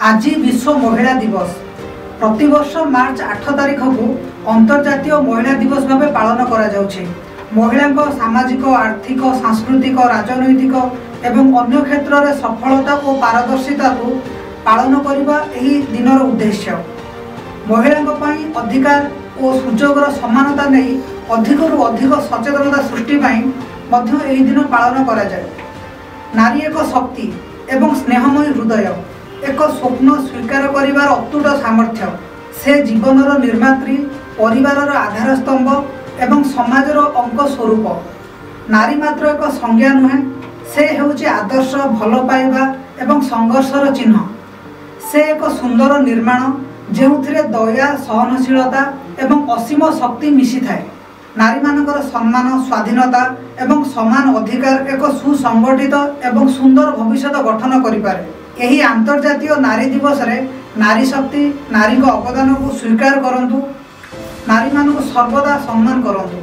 आज विश्व महिला दिवस प्रतिवर्ष मार्च 8 तारिख को अंतर्जातीय महिला दिवस भाव पालन करा महिला सामाजिक आर्थिक सांस्कृतिक राजनैतिक एवं अन्य क्षेत्र में सफलता और पारदर्शिता को पालन करने यही दिनर उद्देश्य। महिला अधिकार और सुजोगर समानता नहीं अधिक अधिक सचेतनता सृष्टि यही दिन पालन करा जाए। नारी एक शक्ति एवं स्नेहमयी हृदय एक स्वप्न स्वीकार करिवार अतुट सामर्थ्य। से जीवनर निर्मात्री परिवारर आधारस्तंभ एवं समाजर अंक स्वरूप। नारी मात्र एक संज्ञा नुहे, से हेउची आदर्श भल पाइबा एवं संघर्षर चिन्ह। से एक सुंदर निर्माण जेउथिरे दया सहनशीलता एवं असीम शक्ति मिशी थाए। नारी मानकर सम्मान स्वाधीनता एवं समान अधिकार एक सुसंगठित एवं सुंदर भविष्य गठन करिपारे। यही अंतर्जातीय नारी दिवस रे नारी शक्ति नारी अवदान को स्वीकार करंतु, नारी मानक सर्वदा सम्मान करंतु।